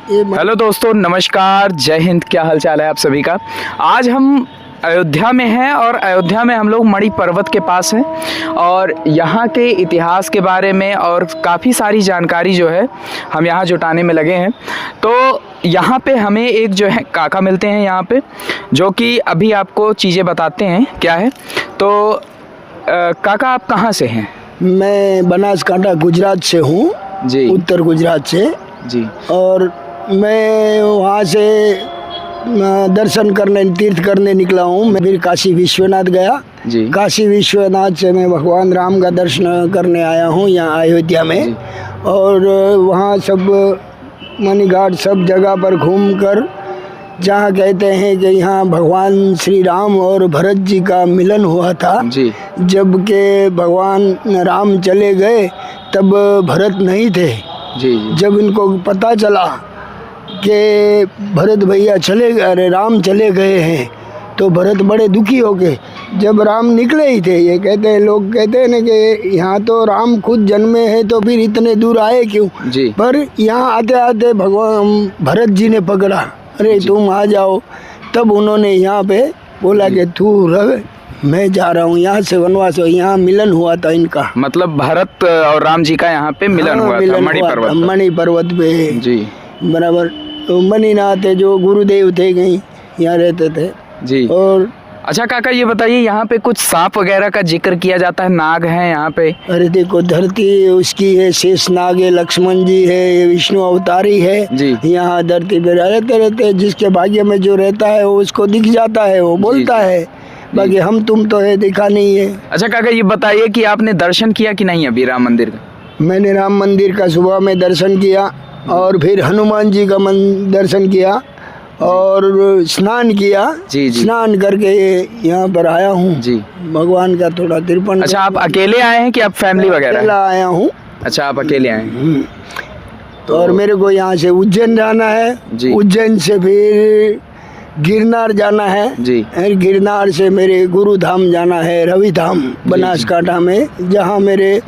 Hello दोस्तों, नमस्कार, जय हिंद। क्या हाल चाल है आप सभी का। आज हम अयोध्या में हैं और अयोध्या में हम लोग मणि पर्वत के पास हैं और यहाँ के इतिहास के बारे में और काफ़ी सारी जानकारी जो है हम यहाँ जुटाने में लगे हैं। तो यहाँ पे हमें एक जो है काका मिलते हैं यहाँ पे, जो कि अभी आपको चीज़ें बताते हैं क्या है। तो काका, आप कहाँ से हैं? मैं बनासकांठा गुजरात से हूँ जी, उत्तर गुजरात से जी। और मैं वहाँ से दर्शन करने, तीर्थ करने निकला हूँ। मैं फिर काशी विश्वनाथ गया जी। काशी विश्वनाथ से मैं भगवान राम का दर्शन करने आया हूँ यहाँ अयोध्या में। और वहाँ सब मणिघाट सब जगह पर घूमकर, जहाँ कहते हैं कि यहाँ भगवान श्री राम और भरत जी का मिलन हुआ था जी। जब के भगवान राम चले गए तब भरत नहीं थे। जी, जी। जब इनको पता चला कि भरत भैया चले गए, अरे राम चले गए हैं, तो भरत बड़े दुखी हो गए। जब राम निकले ही थे, ये कहते हैं, लोग कहते हैं ना कि यहाँ तो राम खुद जन्मे हैं तो फिर इतने दूर आए क्यों। जी। पर यहाँ आते आते भगवान भरत जी ने पकड़ा, अरे तुम आ जाओ। तब उन्होंने यहाँ पे बोला कि तू रह, मैं जा रहा हूँ यहाँ से वनवास। यहाँ मिलन हुआ था इनका, मतलब भरत और राम जी का यहाँ पे मिलन हुआ था मणि पर्वत पर। मणि पर्वत पे जी, बराबर। तो मणिनाथ जो गुरुदेव थे कहीं यहाँ रहते थे जी। और अच्छा काका, ये बताइए, यहाँ पे कुछ सांप वगैरह का जिक्र किया जाता है, नाग हैं यहाँ पे? अरे देखो, धरती उसकी है, शेष नाग है, लक्ष्मण जी है, ये विष्णु अवतारी है जी। यहाँ धरती पे रहते हैं। जिसके भाग्य में जो रहता है वो उसको दिख जाता है, वो बोलता है। बाकी हम तुम तो है, दिखा नहीं है। अच्छा काका, ये बताइए कि आपने दर्शन किया कि नहीं अभी राम मंदिर का? मैंने राम मंदिर का सुबह में दर्शन किया और फिर हनुमान जी का दर्शन किया और स्नान किया। जी, जी। स्नान करके यहाँ पर आया हूँ जी। भगवान का थोड़ा तिरपन। अच्छा, आप अकेले आए हैं कि आप फैमिली वगैरह? अकेला आया हूँ। अच्छा, आप अकेले आए हैं। तो और मेरे को यहाँ से उज्जैन जाना है जी। उज्जैन से फिर गिरनार जाना है जी। और गिरनार से मेरे गुरुधाम जाना है, रविधाम बनासकांठा में, जहाँ मेरे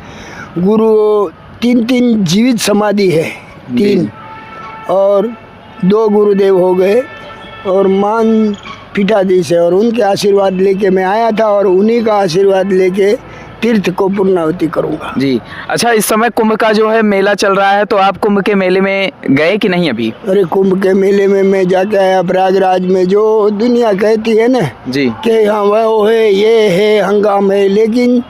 गुरु तीन जीवित समाधि है, 3 और 2 गुरुदेव हो गए और मान पिताजी से, और उनके आशीर्वाद लेके मैं आया था और उन्हीं का आशीर्वाद लेके तीर्थ को पूर्णाहुति करूंगा। जी। अच्छा, इस समय कुंभ का जो है मेला चल रहा है, तो आप कुंभ के मेले में गए कि नहीं अभी? अरे कुंभ के मेले में मैं जाके आया प्रयागराज में। जो दुनिया कहती है ना जी कि हाँ वो है, ये है, हंगाम है, लेकिन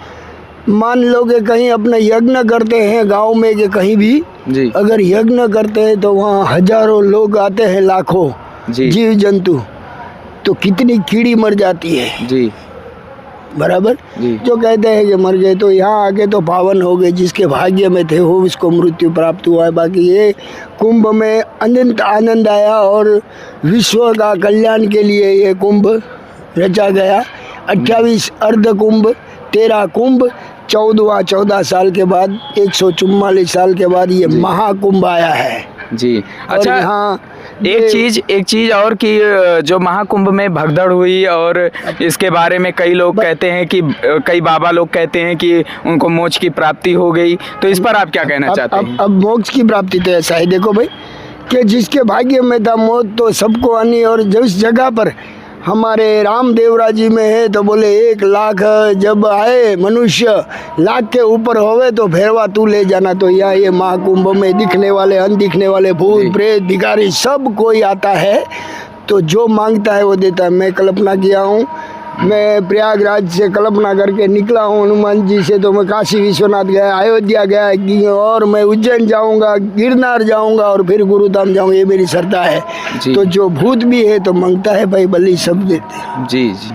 मान लो कि कहीं अपना यज्ञ करते हैं गांव में कि कहीं भी जी। अगर यज्ञ करते हैं तो वहाँ हजारों लोग आते हैं, लाखों जीव जंतु, तो कितनी कीड़ी मर जाती है। जी, बराबर। जी। जो कहते हैं कि मर गए तो यहाँ आके तो पावन हो गए, जिसके भाग्य में थे वो उसको मृत्यु प्राप्त हुआ है। बाकी ये कुंभ में अनंत आनंद आया और विश्व का कल्याण के लिए ये कुंभ रचा गया। 28 अर्ध कुंभ, 13 कुंभ, 14 साल के बाद, 144 साल के बाद ये महाकुंभ आया है। जी। अच्छा, हाँ, एक चीज और कि जो महाकुंभ में भगदड़ हुई और इसके बारे में कई लोग कहते हैं कि कई बाबा लोग कहते हैं कि उनको मोक्ष की प्राप्ति हो गई, तो इस पर आप क्या कहना चाहते हैं? अब मोक्ष की प्राप्ति तो ऐसा है, देखो भाई, कि जिसके भाग्य में था मौत तो सबको आनी। और जिस जगह पर हमारे रामदेवरा जी में है तो बोले 1 लाख जब आए मनुष्य, लाख के ऊपर होवे तो फेरवा तू ले जाना। तो यहाँ ये महाकुंभ में दिखने वाले, अनदिखने वाले, भूत प्रेत भिखारी सब कोई आता है, तो जो मांगता है वो देता है। मैं कल्पना किया हूँ, मैं प्रयागराज से कल्पना करके निकला हूँ हनुमान जी से, तो मैं काशी विश्वनाथ गया, अयोध्या गया और मैं उज्जैन जाऊँगा, गिरनार जाऊँगा और फिर गुरुधाम जाऊँगा। ये मेरी श्रद्धा है। तो जो भूत भी है तो मांगता है भाई, बलि सब देते हैं। जी, जी।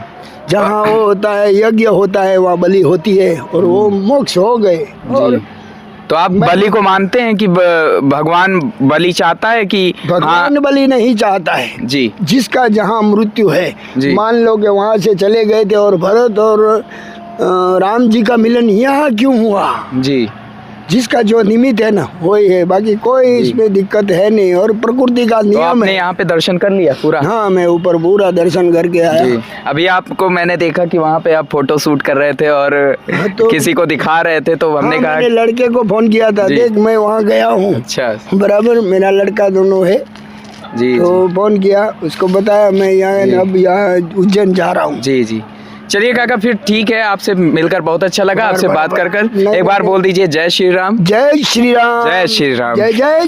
जहाँ वो होता है, यज्ञ होता है, वहाँ बलि होती है और वो मोक्ष हो गए। और तो आप बलि को मानते हैं कि भगवान बलि चाहता है कि? भगवान बलि नहीं चाहता है जी। जिसका जहाँ मृत्यु है, मान लो कि वहाँ से चले गए थे और भरत और राम जी का मिलन यहाँ क्यों हुआ? जी। जिसका जो निमित्त है ना वही है, बाकी कोई इसमें दिक्कत है नहीं। और प्रकृति का नियम है। आपने यहाँ पे दर्शन कर लिया पूरा? हाँ, मैं ऊपर पूरा दर्शन करके आया। जी। अभी आपको मैंने देखा कि वहाँ पे आप फोटो शूट कर रहे थे और तो किसी को दिखा रहे थे, तो हमने कहा, लड़के को फोन किया था, देख मैं वहाँ गया हूँ। अच्छा, बराबर, मेरा लड़का दोनों है। जी, तो फोन किया, उसको बताया मैं यहाँ अब यहाँ उज्जैन जा रहा हूँ। जी जी। चलिए काका, फिर ठीक है, आपसे मिलकर बहुत अच्छा लगा, आपसे बात कर कर। एक बार बोल दीजिए जय श्री राम। जय श्री राम। जय श्री राम। जय जय